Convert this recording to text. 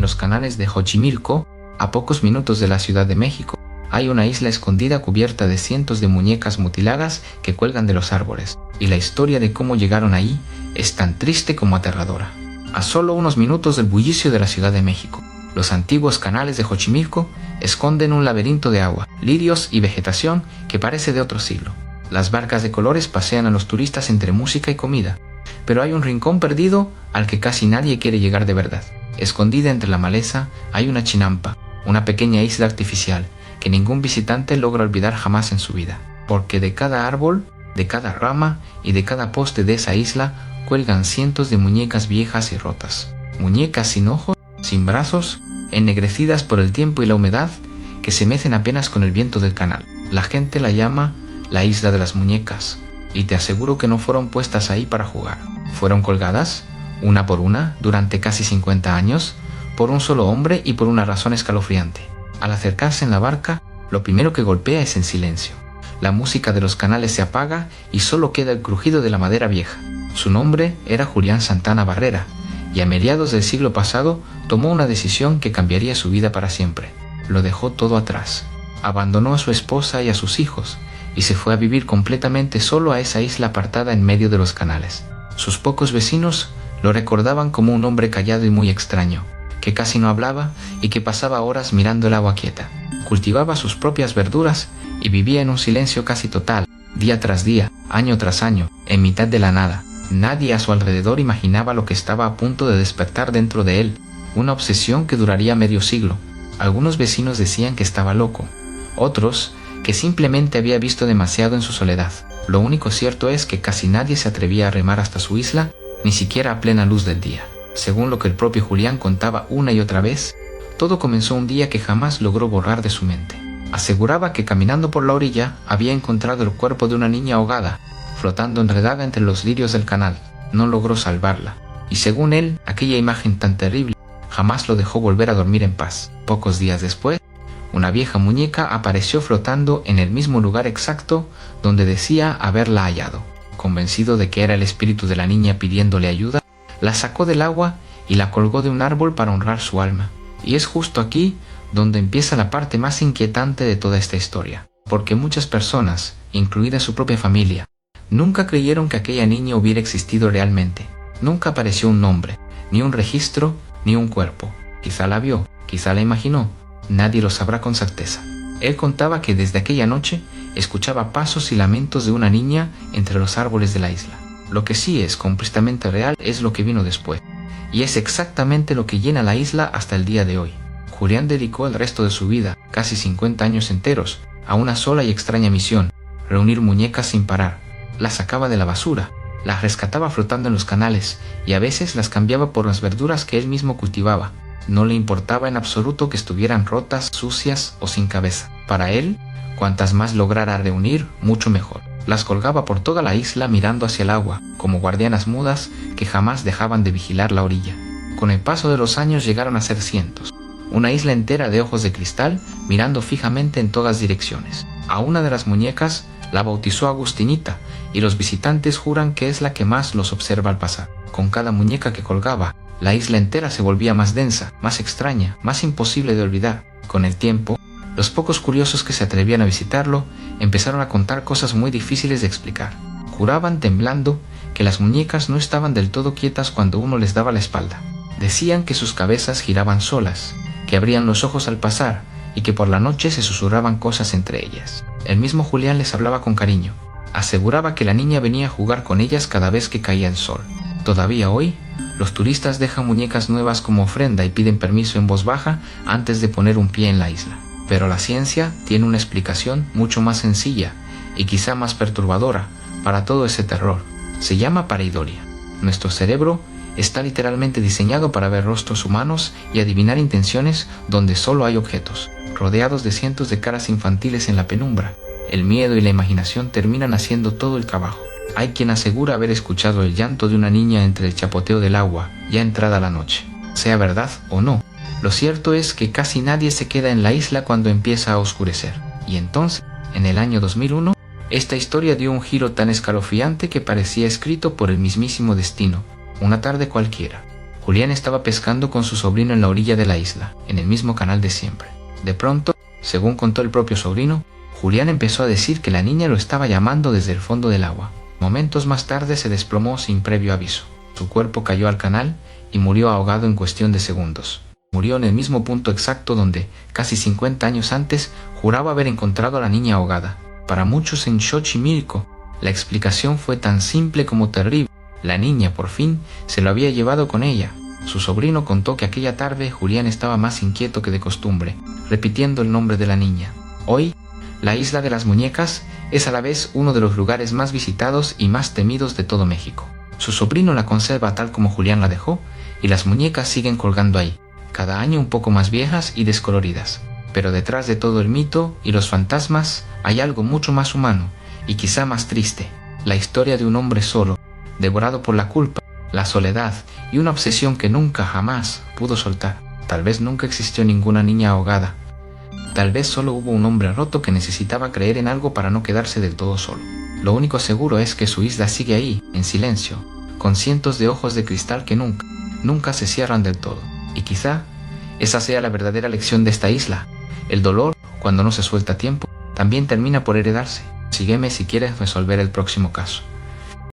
los canales de Xochimilco, a pocos minutos de la Ciudad de México, hay una isla escondida cubierta de cientos de muñecas mutiladas que cuelgan de los árboles, y la historia de cómo llegaron ahí es tan triste como aterradora. A solo unos minutos del bullicio de la Ciudad de México, los antiguos canales de Xochimilco esconden un laberinto de agua, lirios y vegetación que parece de otro siglo. Las barcas de colores pasean a los turistas entre música y comida, pero hay un rincón perdido al que casi nadie quiere llegar de verdad. Escondida entre la maleza hay una chinampa, una pequeña isla artificial que ningún visitante logra olvidar jamás en su vida, porque de cada árbol, de cada rama y de cada poste de esa isla cuelgan cientos de muñecas viejas y rotas. Muñecas sin ojos, sin brazos, ennegrecidas por el tiempo y la humedad, que se mecen apenas con el viento del canal. La gente la llama la isla de las muñecas, y te aseguro que no fueron puestas ahí para jugar. Fueron colgadas, una por una, durante casi 50 años, por un solo hombre y por una razón escalofriante. Al acercarse en la barca, lo primero que golpea es el silencio. La música de los canales se apaga y solo queda el crujido de la madera vieja. Su nombre era Julián Santana Barrera, y a mediados del siglo pasado tomó una decisión que cambiaría su vida para siempre. Lo dejó todo atrás. Abandonó a su esposa y a sus hijos, y se fue a vivir completamente solo a esa isla apartada en medio de los canales. Sus pocos vecinos lo recordaban como un hombre callado y muy extraño, que casi no hablaba y que pasaba horas mirando el agua quieta. Cultivaba sus propias verduras y vivía en un silencio casi total, día tras día, año tras año, en mitad de la nada. Nadie a su alrededor imaginaba lo que estaba a punto de despertar dentro de él, una obsesión que duraría medio siglo. Algunos vecinos decían que estaba loco, otros que simplemente había visto demasiado en su soledad. Lo único cierto es que casi nadie se atrevía a remar hasta su isla, ni siquiera a plena luz del día. Según lo que el propio Julián contaba una y otra vez, todo comenzó un día que jamás logró borrar de su mente. Aseguraba que caminando por la orilla había encontrado el cuerpo de una niña ahogada, flotando enredada entre los lirios del canal. No logró salvarla, y según él, aquella imagen tan terrible jamás lo dejó volver a dormir en paz. Pocos días después, una vieja muñeca apareció flotando en el mismo lugar exacto donde decía haberla hallado. Convencido de que era el espíritu de la niña pidiéndole ayuda, la sacó del agua y la colgó de un árbol para honrar su alma. Y es justo aquí donde empieza la parte más inquietante de toda esta historia, porque muchas personas, incluida su propia familia, nunca creyeron que aquella niña hubiera existido realmente. Nunca apareció un nombre, ni un registro, ni un cuerpo. Quizá la vio, quizá la imaginó, nadie lo sabrá con certeza. Él contaba que desde aquella noche escuchaba pasos y lamentos de una niña entre los árboles de la isla. Lo que sí es completamente real es lo que vino después, y es exactamente lo que llena la isla hasta el día de hoy. Julián dedicó el resto de su vida, casi 50 años enteros, a una sola y extraña misión: reunir muñecas sin parar. Las sacaba de la basura, las rescataba flotando en los canales, y a veces las cambiaba por las verduras que él mismo cultivaba. No le importaba en absoluto que estuvieran rotas, sucias o sin cabeza. Para él, cuantas más lograra reunir, mucho mejor. Las colgaba por toda la isla mirando hacia el agua, como guardianas mudas que jamás dejaban de vigilar la orilla. Con el paso de los años llegaron a ser cientos. Una isla entera de ojos de cristal mirando fijamente en todas direcciones. A una de las muñecas la bautizó Agustinita, y los visitantes juran que es la que más los observa al pasar. Con cada muñeca que colgaba, la isla entera se volvía más densa, más extraña, más imposible de olvidar. Con el tiempo, los pocos curiosos que se atrevían a visitarlo empezaron a contar cosas muy difíciles de explicar. Juraban temblando que las muñecas no estaban del todo quietas cuando uno les daba la espalda. Decían que sus cabezas giraban solas, que abrían los ojos al pasar y que por la noche se susurraban cosas entre ellas. El mismo Julián les hablaba con cariño. Aseguraba que la niña venía a jugar con ellas cada vez que caía el sol. Todavía hoy, los turistas dejan muñecas nuevas como ofrenda y piden permiso en voz baja antes de poner un pie en la isla. Pero la ciencia tiene una explicación mucho más sencilla y quizá más perturbadora para todo ese terror. Se llama pareidolia. Nuestro cerebro está literalmente diseñado para ver rostros humanos y adivinar intenciones donde solo hay objetos, rodeados de cientos de caras infantiles en la penumbra. El miedo y la imaginación terminan haciendo todo el trabajo. Hay quien asegura haber escuchado el llanto de una niña entre el chapoteo del agua, ya entrada la noche. Sea verdad o no, lo cierto es que casi nadie se queda en la isla cuando empieza a oscurecer. Y entonces, en el año 2001, esta historia dio un giro tan escalofriante que parecía escrito por el mismísimo destino. Una tarde cualquiera, Julián estaba pescando con su sobrino en la orilla de la isla, en el mismo canal de siempre. De pronto, según contó el propio sobrino, Julián empezó a decir que la niña lo estaba llamando desde el fondo del agua. Momentos más tarde se desplomó sin previo aviso. Su cuerpo cayó al canal y murió ahogado en cuestión de segundos. Murió en el mismo punto exacto donde, casi 50 años antes, juraba haber encontrado a la niña ahogada. Para muchos en Xochimilco, la explicación fue tan simple como terrible. La niña, por fin, se lo había llevado con ella. Su sobrino contó que aquella tarde Julián estaba más inquieto que de costumbre, repitiendo el nombre de la niña. Hoy, la Isla de las Muñecas es a la vez uno de los lugares más visitados y más temidos de todo México. Su sobrino la conserva tal como Julián la dejó, y las muñecas siguen colgando ahí, cada año un poco más viejas y descoloridas. Pero detrás de todo el mito y los fantasmas hay algo mucho más humano, y quizá más triste, la historia de un hombre solo, devorado por la culpa, la soledad y una obsesión que nunca jamás pudo soltar. Tal vez nunca existió ninguna niña ahogada. Tal vez solo hubo un hombre roto que necesitaba creer en algo para no quedarse del todo solo. Lo único seguro es que su isla sigue ahí, en silencio, con cientos de ojos de cristal que nunca se cierran del todo. Y quizá esa sea la verdadera lección de esta isla. El dolor, cuando no se suelta a tiempo, también termina por heredarse. Sígueme si quieres resolver el próximo caso.